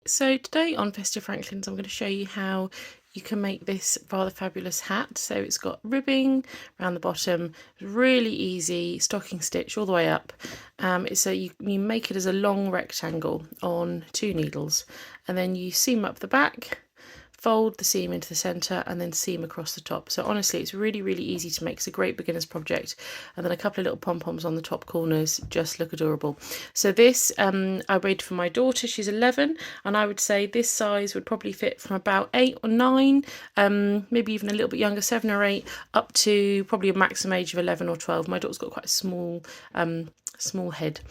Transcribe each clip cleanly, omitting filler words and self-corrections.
So today on Festive Franklins I'm going to show you how you can make this rather fabulous hat. So it's got ribbing around the bottom, really easy stocking stitch all the way up. So you make it as a long rectangle on 2 needles, and then you seam up the back, fold the seam into the centre, and then seam across the top. So honestly, it's really easy to make. It's a great beginner's project. And then a couple of little pom-poms on the top corners just look adorable. So this I made for my daughter. She's 11, and I would say this size would probably fit from about 8 or 9, maybe even a little bit younger, 7 or 8, up to probably a maximum age of 11 or 12. My daughter's got quite a small head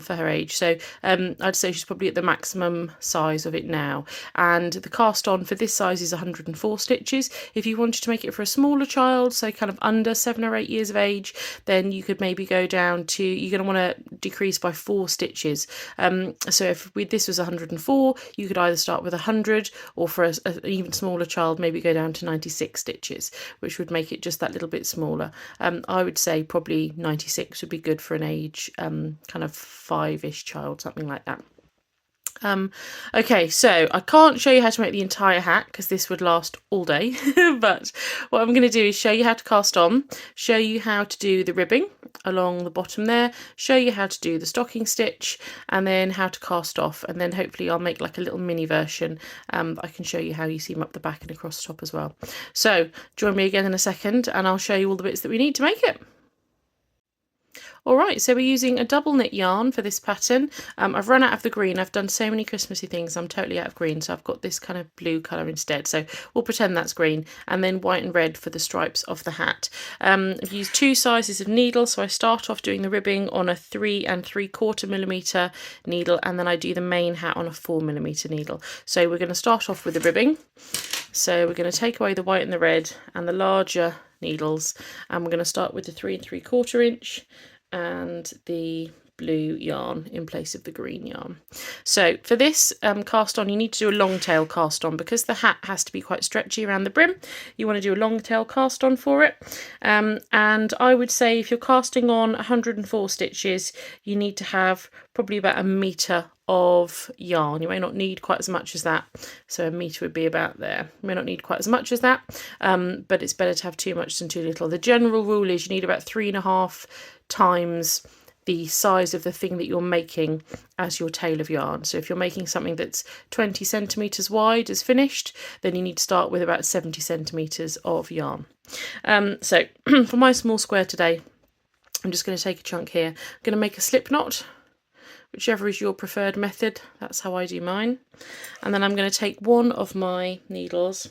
for her age, so I'd say she's probably at the maximum size of it now. And the cast on for this size is 104 stitches. If you wanted to make it for a smaller child, so kind of under 7 or 8 years of age, then you could maybe go down to, you're going to want to decrease by 4 stitches. So if this was 104, you could either start with 100, or for an even smaller child, maybe go down to 96 stitches, which would make it just that little bit smaller. I would say probably 96 would be good for an age kind of 5-ish child, something like that. Okay, so I can't show you how to make the entire hat because this would last all day, but what I'm going to do is show you how to cast on, show you how to do the ribbing along the bottom there, show you how to do the stocking stitch, and then how to cast off, and then hopefully I'll make like a little mini version that I can show you how you seam up the back and across the top as well. So join me again in a second and I'll show you all the bits that we need to make it. Alright, so we're using a double knit yarn for this pattern. I've run out of the green. I've done so many Christmassy things, I'm totally out of green, so I've got this kind of blue colour instead. So we'll pretend that's green, and then white and red for the stripes of the hat. I've used 2 sizes of needle, so I start off doing the ribbing on a 3 3/4mm needle, and then I do the main hat on a 4mm needle. So we're going to start off with the ribbing. So we're going to take away the white and the red and the larger needles, and we're going to start with the 3 3/4 inch and the blue yarn in place of the green yarn. So for this cast on, you need to do a long tail cast on because the hat has to be quite stretchy around the brim. You want to do a long tail cast on for it, and I would say if you're casting on 104 stitches, you need to have probably about 1 metre of yarn. You may not need quite as much as that, so 1 metre would be about there. You may not need quite as much as that, but it's better to have too much than too little. The general rule is you need about 3.5 times the size of the thing that you're making as your tail of yarn. So if you're making something that's 20 centimetres wide as finished, then you need to start with about 70 centimetres of yarn. So for my small square today, I'm just going to take a chunk here. I'm going to make a slip knot, whichever is your preferred method. That's how I do mine. And then I'm going to take one of my needles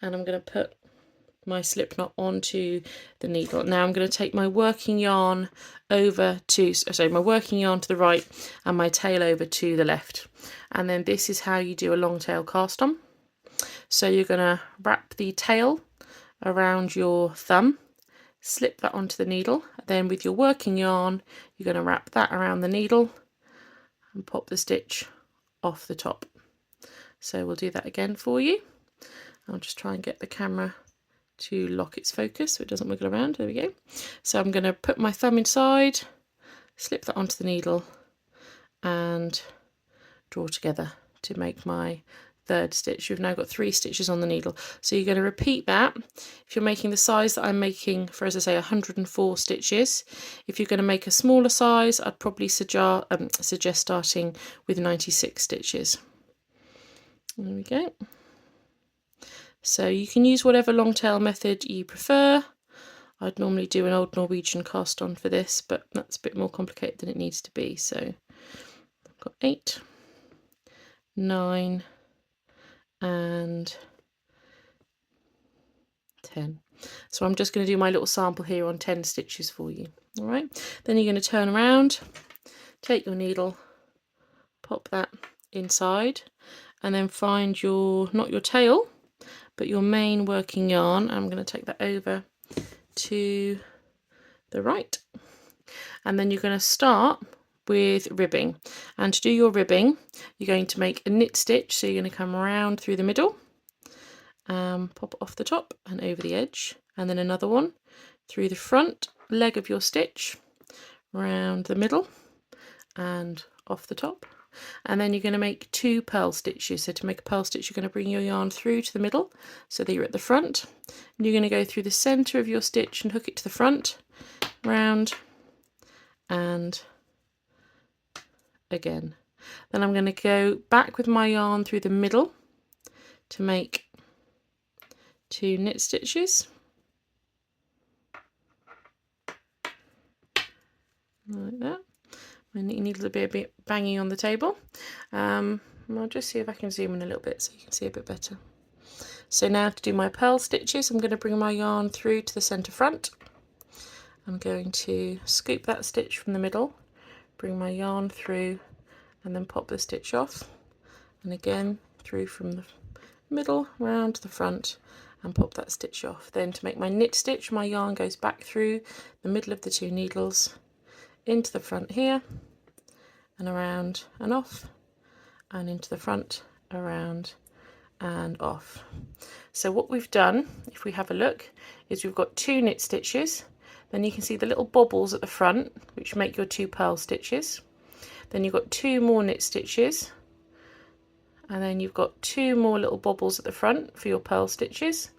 and I'm going to put my slip knot onto the needle. Now I'm going to take my working yarn over to, sorry, my working yarn to the right and my tail over to the left. And then this is how you do a long tail cast on. So you're going to wrap the tail around your thumb, slip that onto the needle. Then with your working yarn, you're going to wrap that around the needle and pop the stitch off the top. So we'll do that again for you. I'll just try and get the camera to lock its focus so it doesn't wiggle around. There we go. So I'm going to put my thumb inside, slip that onto the needle and draw together to make my 3rd stitch. You've now got 3 stitches on the needle. So you're going to repeat that. If you're making the size that I'm making for, as I say, 104 stitches, if you're going to make a smaller size, I'd probably suggest starting with 96 stitches. There we go. So you can use whatever long tail method you prefer. I'd normally do an old Norwegian cast on for this, but that's a bit more complicated than it needs to be. So I've got 8, 9 and 10. So I'm just going to do my little sample here on 10 stitches for you. All right, then you're going to turn around, take your needle, pop that inside, and then find your, not your tail, but your main working yarn. I'm going to take that over to the right, and then you're going to start with ribbing. And to do your ribbing, you're going to make a knit stitch. So you're going to come around through the middle, pop it off the top and over the edge, and then another one through the front leg of your stitch, around the middle and off the top, and then you're going to make 2 purl stitches. So to make a purl stitch, you're going to bring your yarn through to the middle so that you're at the front, and you're going to go through the center of your stitch and hook it to the front, round, and again. Then I'm going to go back with my yarn through the middle to make 2 knit stitches, like that. My knitting needle will be a bit banging on the table. I'll just see if I can zoom in a little bit so you can see a bit better. So now to do my purl stitches, I'm going to bring my yarn through to the center front. I'm going to scoop that stitch from the middle, bring my yarn through, and then pop the stitch off, and again through from the middle round to the front and pop that stitch off. Then to make my knit stitch, my yarn goes back through the middle of the 2 needles into the front here and around and off, and into the front, around and off. So what we've done, if we have a look, is we've got 2 knit stitches. Then you can see the little bobbles at the front which make your 2 purl stitches. Then you've got 2 more knit stitches, and then you've got 2 more little bobbles at the front for your purl stitches,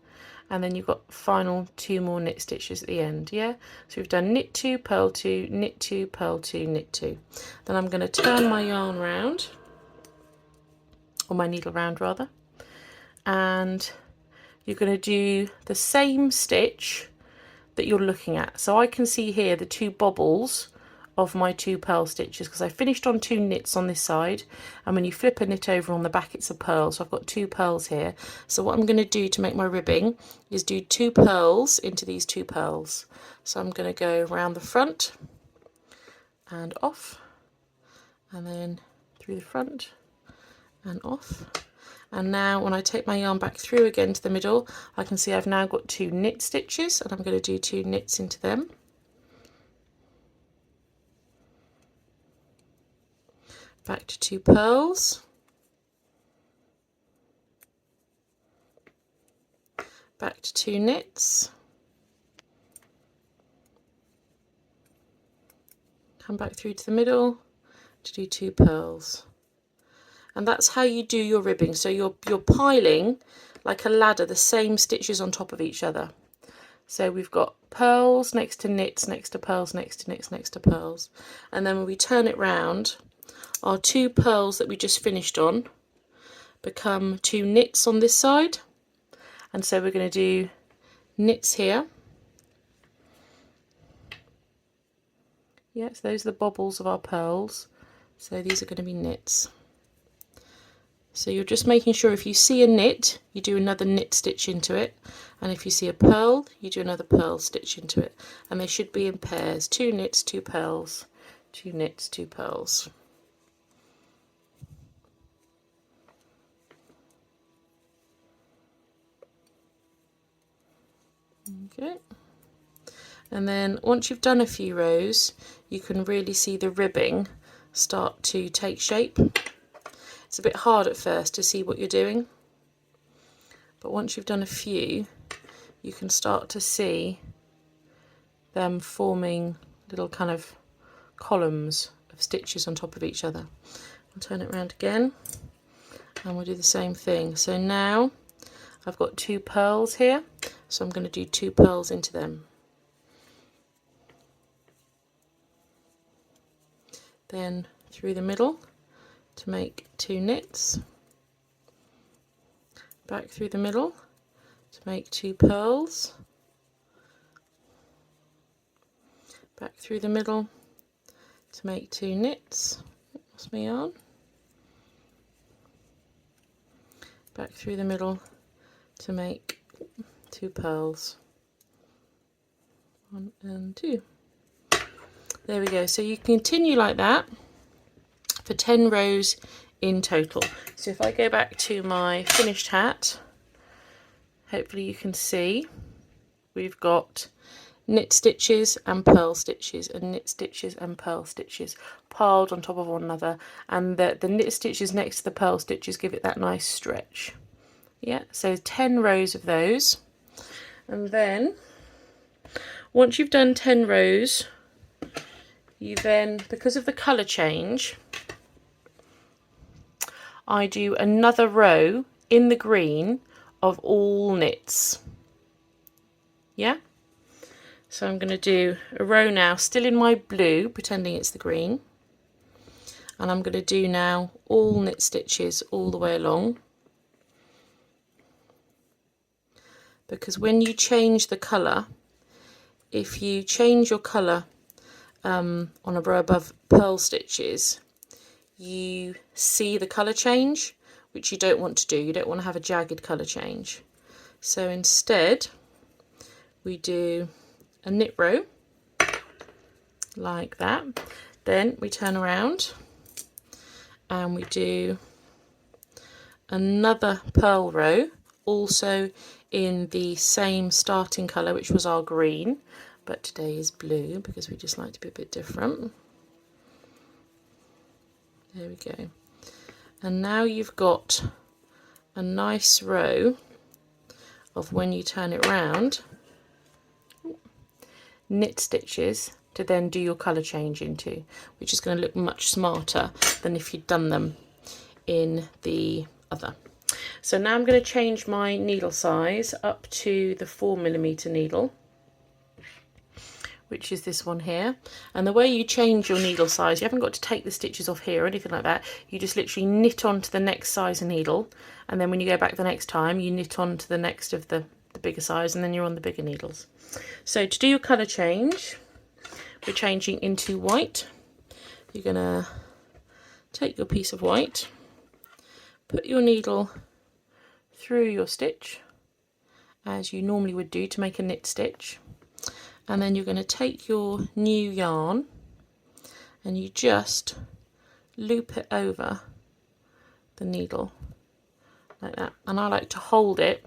and then you've got final 2 more knit stitches at the end. Yeah, so we've done knit 2, purl 2, knit 2, purl 2, knit 2. Then I'm going to turn my yarn round, or my needle round rather, and you're going to do the same stitch that you're looking at. So I can see here the 2 bobbles of my 2 purl stitches because I finished on 2 knits on this side, and when you flip a knit over on the back it's a purl, so I've got 2 purls here. So what I'm going to do to make my ribbing is do 2 purls into these 2 purls. So I'm going to go around the front and off, and then through the front and off. And now when I take my yarn back through again to the middle, I can see I've now got 2 knit stitches, and I'm going to do 2 knits into them. Back to 2 purls, back to 2 knits, come back through to the middle to do 2 purls. And that's how you do your ribbing. So you're piling like a ladder the same stitches on top of each other. So we've got purls next to knits, next to purls, next to knits, next to purls, and then when we turn it round, our 2 purls that we just finished on become 2 knits on this side, and so we're going to do knits here. Yeah, so those are the bobbles of our purls, so these are going to be knits. So you're just making sure if you see a knit, you do another knit stitch into it, and if you see a purl, you do another purl stitch into it, and they should be in pairs: 2 knits, 2 purls, 2 knits, 2 purls. Okay, and then once you've done a few rows, you can really see the ribbing start to take shape. It's a bit hard at first to see what you're doing, but once you've done a few, you can start to see them forming little kind of columns of stitches on top of each other. I'll turn it around again and we'll do the same thing. So now I've got 2 purls here, so I'm going to do 2 purls into them. Then through the middle to make 2 knits, back through the middle to make 2 purls, back through the middle to make 2 knits, lost my yarn, back through the middle to make 2 purls, 1 and 2. There we go. So you continue like that for 10 rows in total. So if I go back to my finished hat, hopefully you can see we've got knit stitches and purl stitches and knit stitches and purl stitches piled on top of one another, and the knit stitches next to the purl stitches give it that nice stretch. Yeah, so 10 rows of those, and then once you've done 10 rows, you then, because of the colour change, I do another row in the green of all knits. Yeah, so I'm going to do a row now still in my blue, pretending it's the green, and I'm going to do now all knit stitches all the way along, because when you change the colour, if you change your colour on a row above purl stitches, you see the colour change, which you don't want to do. You don't want to have a jagged colour change. So instead we do a knit row like that, then we turn around and we do another purl row, also in the same starting colour, which was our green, but today is blue because we just like to be a bit different. There we go. And now you've got a nice row of, when you turn it round, knit stitches to then do your colour change into, which is going to look much smarter than if you'd done them in the other. So now I'm going to change my needle size up to the 4mm needle, which is this one here. And the way you change your needle size, you haven't got to take the stitches off here or anything like that. You just literally knit onto the next size of needle, and then when you go back the next time, you knit on to the next of the bigger size, and then you're on the bigger needles. So to do your colour change, we're changing into white. You're going to take your piece of white, put your needle through your stitch as you normally would do to make a knit stitch, and then you're going to take your new yarn and you just loop it over the needle like that, and I like to hold it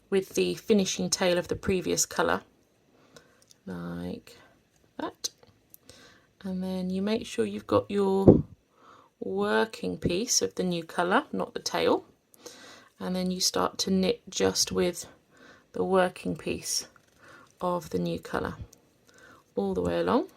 with the finishing tail of the previous colour like that, and then you make sure you've got your working piece of the new colour, not the tail, and then you start to knit just with the working piece of the new colour all the way along.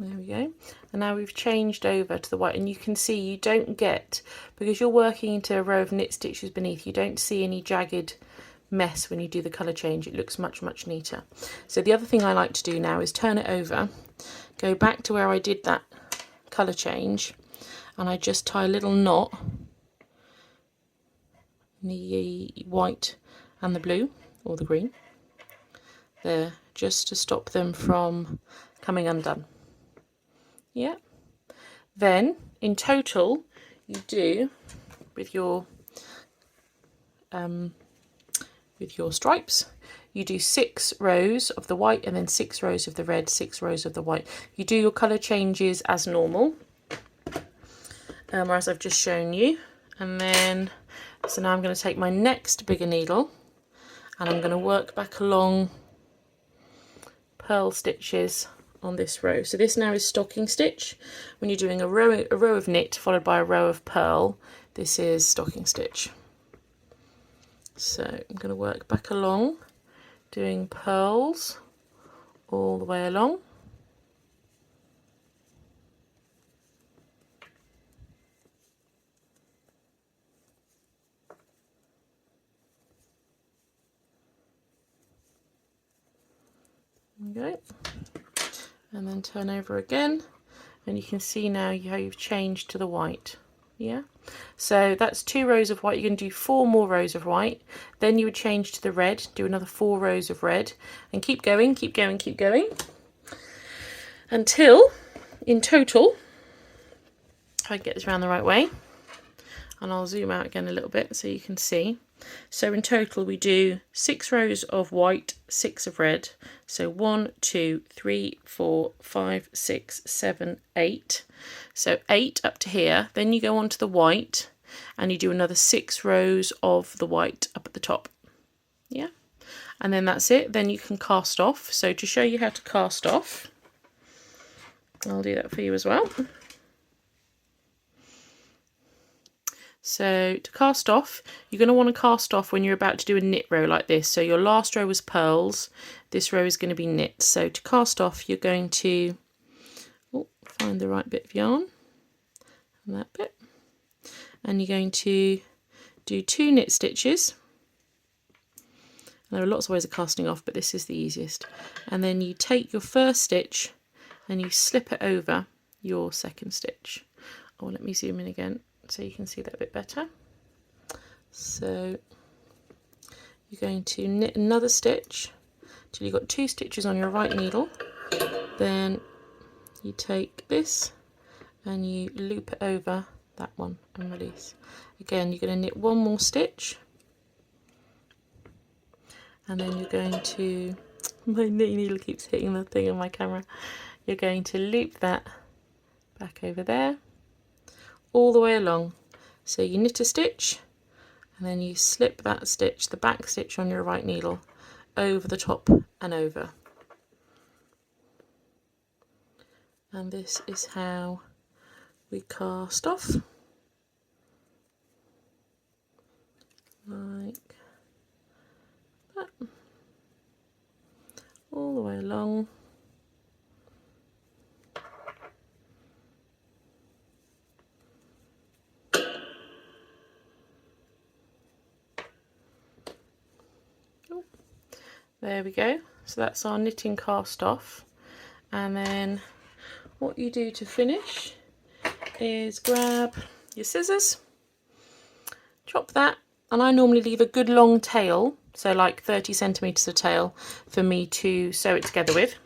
There we go. And now we've changed over to the white, and you can see you don't get, because you're working into a row of knit stitches beneath, you don't see any jagged mess when you do the colour change. It looks much neater. So the other thing I like to do now is turn it over, go back to where I did that colour change, and I just tie a little knot in the white and the blue, or the green, there, just to stop them from coming undone. Yeah. Then in total you do with your stripes, you do 6 rows of the white and then 6 rows of the red, 6 rows of the white. You do your colour changes as normal, as I've just shown you. And then, so now I'm going to take my next bigger needle and I'm going to work back along purl stitches on this row. So this now is stocking stitch. When you're doing a row of knit followed by a row of purl, this is stocking stitch. So I'm going to work back along doing purls all the way along. Okay. And then turn over again, and you can see now how you've changed to the white. Yeah, so that's 2 rows of white. You're going to do 4 more rows of white, then you would change to the red, do another 4 rows of red, and keep going until in total, if I can get this around the right way, and I'll zoom out again a little bit so you can see. So in total we do 6 rows of white, 6 of red, so 1, 2, 3, 4, 5, 6, 7, 8. So 8 up to here, then you go on to the white and you do another 6 rows of the white up at the top. Yeah, and then that's it. Then you can cast off. So to show you how to cast off, I'll do that for you as well. So to cast off, you're going to want to cast off when you're about to do a knit row like this. So your last row was purls, this row is going to be knits. So to cast off, you're going to find the right bit of yarn and that bit, and you're going to do 2 knit stitches. There are lots of ways of casting off, but this is the easiest. And then you take your first stitch and you slip it over your second stitch. Oh, let me zoom in again so you can see that a bit better. So you're going to knit another stitch till you've got 2 stitches on your right needle. Then you take this and you loop it over that one and release. Again, you're going to knit 1 more stitch, and then you're going to, my knitting needle keeps hitting the thing on my camera, you're going to loop that back over there all the way along. So you knit a stitch and then you slip that stitch, the back stitch on your right needle, over the top and over. And this is how we cast off, like that, all the way along. There we go. So that's our knitting cast off. And then what you do to finish is grab your scissors, chop that, and I normally leave a good long tail, so like 30 centimeters of tail for me to sew it together with.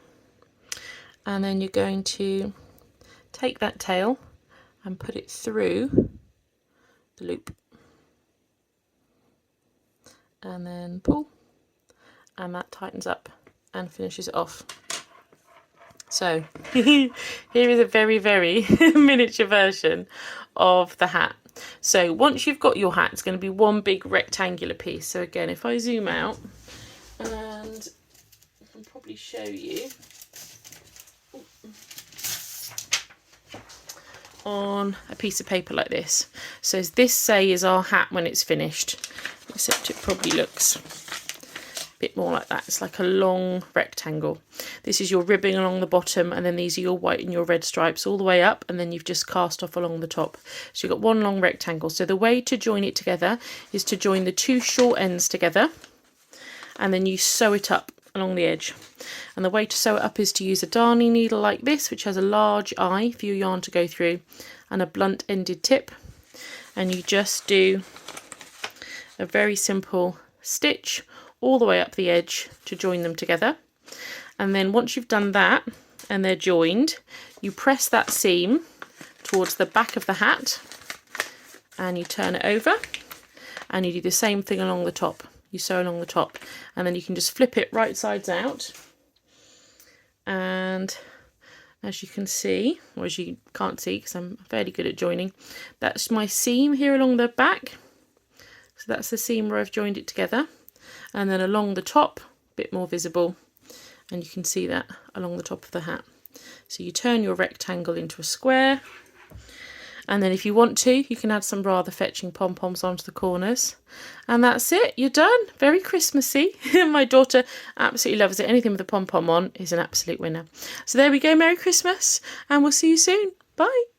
And then you're going to take that tail and put it through the loop, and then pull, and that tightens up and finishes it off. So here is a very, very miniature version of the hat. So once you've got your hat, it's going to be one big rectangular piece. So again, if I zoom out, and I can probably show you on a piece of paper like this. So this, say, is our hat when it's finished, except it probably looks bit more like that. It's like a long rectangle. This is your ribbing along the bottom, and then these are your white and your red stripes all the way up, and then you've just cast off along the top. So you've got one long rectangle. So the way to join it together is to join the 2 short ends together, and then you sew it up along the edge. And the way to sew it up is to use a darning needle like this, which has a large eye for your yarn to go through, and a blunt ended tip, and you just do a very simple stitch all the way up the edge to join them together. And then once you've done that and they're joined, you press that seam towards the back of the hat and you turn it over, and you do the same thing along the top. You sew along the top, and then you can just flip it right sides out, and as you can see, or as you can't see because I'm fairly good at joining, that's my seam here along the back. So that's the seam where I've joined it together. And then along the top, a bit more visible, and you can see that along the top of the hat. So you turn your rectangle into a square, and then if you want to, you can add some rather fetching pom-poms onto the corners, and that's it, you're done. Very Christmassy. My daughter absolutely loves it. Anything with a pom-pom on is an absolute winner. So there we go, Merry Christmas, and we'll see you soon. Bye.